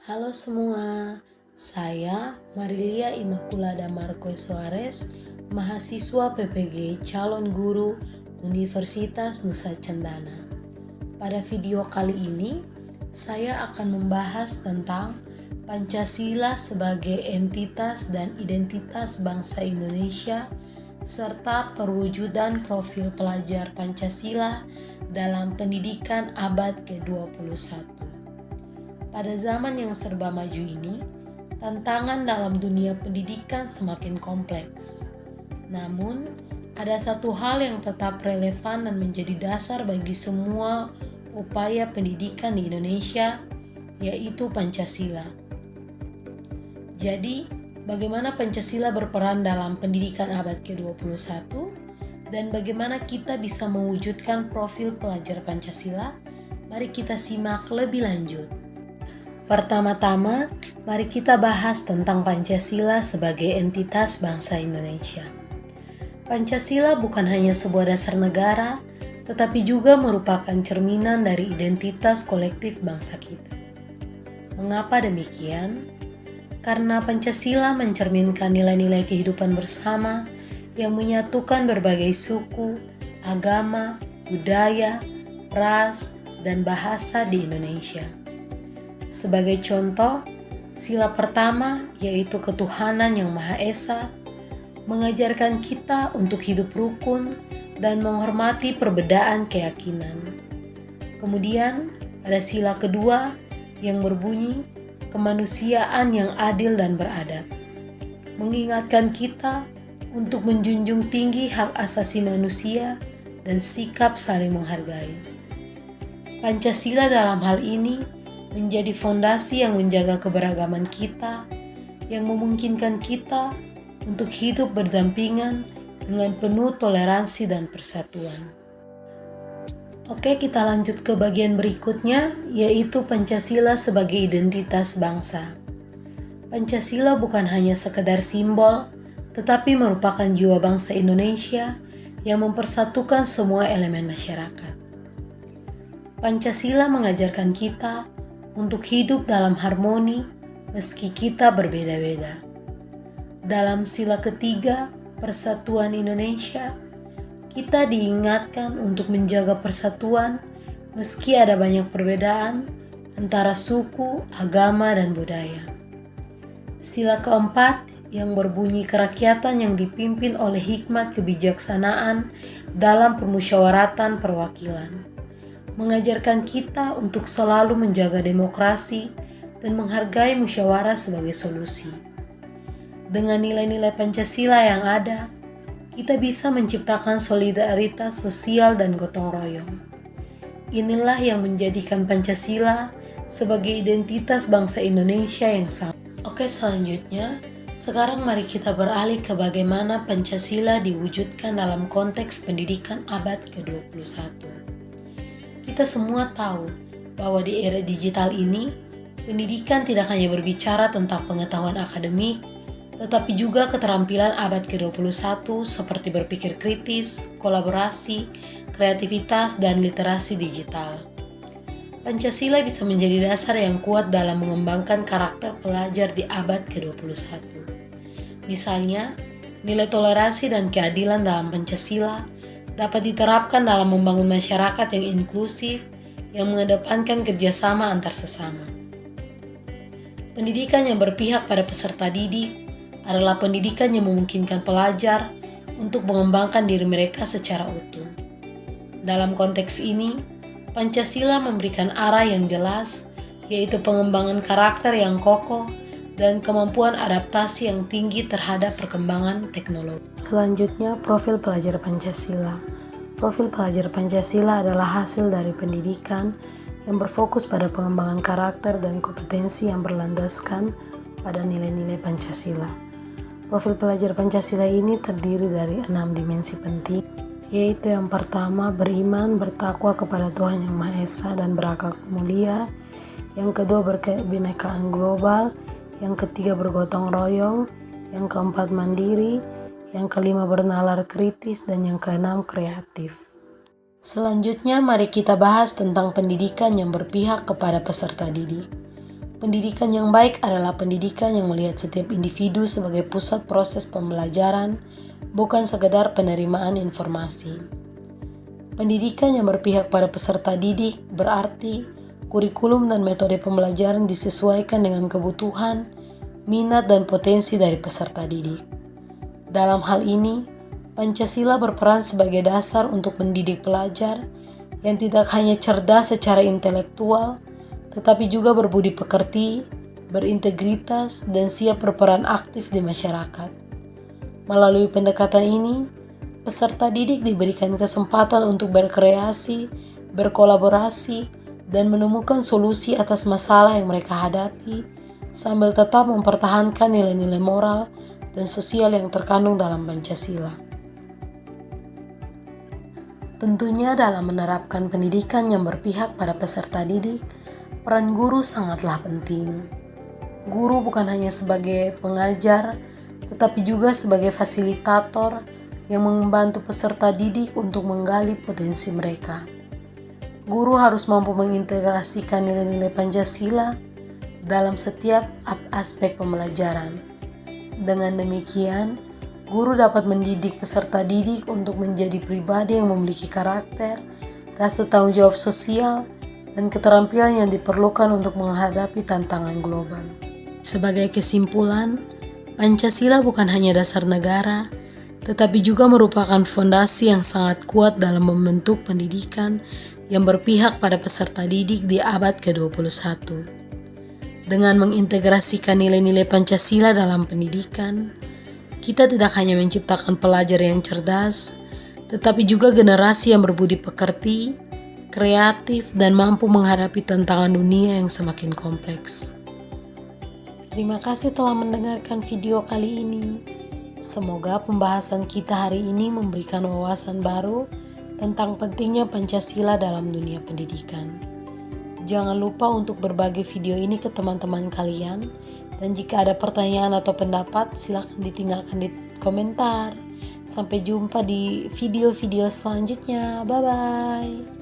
Halo semua, saya Marilia Immaculada Marquez Suarez, mahasiswa PPG calon guru Universitas Nusa Cendana. Pada video kali ini, saya akan membahas tentang Pancasila sebagai entitas dan identitas bangsa Indonesia, serta perwujudan profil pelajar Pancasila dalam pendidikan abad ke-21. Pada zaman yang serba maju ini, tantangan dalam dunia pendidikan semakin kompleks. Namun, ada satu hal yang tetap relevan dan menjadi dasar bagi semua upaya pendidikan di Indonesia, yaitu Pancasila. Jadi, bagaimana Pancasila berperan dalam pendidikan abad ke-21 dan bagaimana kita bisa mewujudkan profil pelajar Pancasila? Mari kita simak lebih lanjut. Pertama-tama, mari kita bahas tentang Pancasila sebagai entitas bangsa Indonesia. Pancasila bukan hanya sebuah dasar negara, tetapi juga merupakan cerminan dari identitas kolektif bangsa kita. Mengapa demikian? Karena Pancasila mencerminkan nilai-nilai kehidupan bersama yang menyatukan berbagai suku, agama, budaya, ras, dan bahasa di Indonesia. Sebagai contoh, sila pertama yaitu ketuhanan yang Maha Esa mengajarkan kita untuk hidup rukun dan menghormati perbedaan keyakinan. Kemudian, ada sila kedua yang berbunyi kemanusiaan yang adil dan beradab, mengingatkan kita untuk menjunjung tinggi hak asasi manusia dan sikap saling menghargai. Pancasila dalam hal ini menjadi fondasi yang menjaga keberagaman kita, yang memungkinkan kita untuk hidup berdampingan dengan penuh toleransi dan persatuan. Oke, kita lanjut ke bagian berikutnya, yaitu Pancasila sebagai identitas bangsa. Pancasila bukan hanya sekedar simbol, tetapi merupakan jiwa bangsa Indonesia yang mempersatukan semua elemen masyarakat. Pancasila mengajarkan kita untuk hidup dalam harmoni meski kita berbeda-beda. Dalam sila ketiga, Persatuan Indonesia, kita diingatkan untuk menjaga persatuan meski ada banyak perbedaan antara suku, agama, dan budaya. Sila keempat yang berbunyi kerakyatan yang dipimpin oleh hikmat kebijaksanaan dalam permusyawaratan perwakilan, mengajarkan kita untuk selalu menjaga demokrasi dan menghargai musyawarah sebagai solusi. Dengan nilai-nilai Pancasila yang ada, kita bisa menciptakan solidaritas sosial dan gotong royong. Inilah yang menjadikan Pancasila sebagai identitas bangsa Indonesia yang sama. Oke, selanjutnya, sekarang mari kita beralih ke bagaimana Pancasila diwujudkan dalam konteks pendidikan abad ke-21. Kita semua tahu bahwa di era digital ini, pendidikan tidak hanya berbicara tentang pengetahuan akademik, tetapi juga keterampilan abad ke-21 seperti berpikir kritis, kolaborasi, kreativitas, dan literasi digital. Pancasila bisa menjadi dasar yang kuat dalam mengembangkan karakter pelajar di abad ke-21. Misalnya, nilai toleransi dan keadilan dalam Pancasila dapat diterapkan dalam membangun masyarakat yang inklusif, yang mengedepankan kerjasama antar sesama. Pendidikan yang berpihak pada peserta didik adalah pendidikan yang memungkinkan pelajar untuk mengembangkan diri mereka secara utuh. Dalam konteks ini, Pancasila memberikan arah yang jelas, yaitu pengembangan karakter yang kokoh dan kemampuan adaptasi yang tinggi terhadap perkembangan teknologi. Selanjutnya, profil pelajar Pancasila. Profil pelajar Pancasila adalah hasil dari pendidikan yang berfokus pada pengembangan karakter dan kompetensi yang berlandaskan pada nilai-nilai Pancasila. Profil pelajar Pancasila ini terdiri dari 6 dimensi penting, yaitu yang pertama, beriman, bertakwa kepada Tuhan Yang Maha Esa dan berakhlak mulia. Yang kedua, berkebinekaan global. Yang ketiga, bergotong royong. Yang keempat, mandiri. Yang kelima, bernalar kritis. Dan yang keenam, kreatif. Selanjutnya, mari kita bahas tentang pendidikan yang berpihak kepada peserta didik. Pendidikan yang baik adalah pendidikan yang melihat setiap individu sebagai pusat proses pembelajaran, bukan sekedar penerimaan informasi. Pendidikan yang berpihak pada peserta didik berarti kurikulum dan metode pembelajaran disesuaikan dengan kebutuhan, minat, dan potensi dari peserta didik. Dalam hal ini, Pancasila berperan sebagai dasar untuk mendidik pelajar yang tidak hanya cerdas secara intelektual, tetapi juga berbudi pekerti, berintegritas, dan siap berperan aktif di masyarakat. Melalui pendekatan ini, peserta didik diberikan kesempatan untuk berkreasi, berkolaborasi, dan menemukan solusi atas masalah yang mereka hadapi, sambil tetap mempertahankan nilai-nilai moral dan sosial yang terkandung dalam Pancasila. Tentunya dalam menerapkan pendidikan yang berpihak pada peserta didik, peran guru sangatlah penting. Guru bukan hanya sebagai pengajar, tetapi juga sebagai fasilitator yang membantu peserta didik untuk menggali potensi mereka. Guru harus mampu mengintegrasikan nilai-nilai Pancasila dalam setiap aspek pembelajaran. Dengan demikian, guru dapat mendidik peserta didik untuk menjadi pribadi yang memiliki karakter, rasa tanggung jawab sosial, dan keterampilan yang diperlukan untuk menghadapi tantangan global. Sebagai kesimpulan, Pancasila bukan hanya dasar negara, tetapi juga merupakan fondasi yang sangat kuat dalam membentuk pendidikan yang berpihak pada peserta didik di abad ke-21. Dengan mengintegrasikan nilai-nilai Pancasila dalam pendidikan, kita tidak hanya menciptakan pelajar yang cerdas, tetapi juga generasi yang berbudi pekerti, kreatif, dan mampu menghadapi tantangan dunia yang semakin kompleks. Terima kasih telah mendengarkan video kali ini. Semoga pembahasan kita hari ini memberikan wawasan baru tentang pentingnya Pancasila dalam dunia pendidikan. Jangan lupa untuk berbagi video ini ke teman-teman kalian, dan jika ada pertanyaan atau pendapat, silakan ditinggalkan di komentar. Sampai jumpa di video-video selanjutnya. Bye-bye.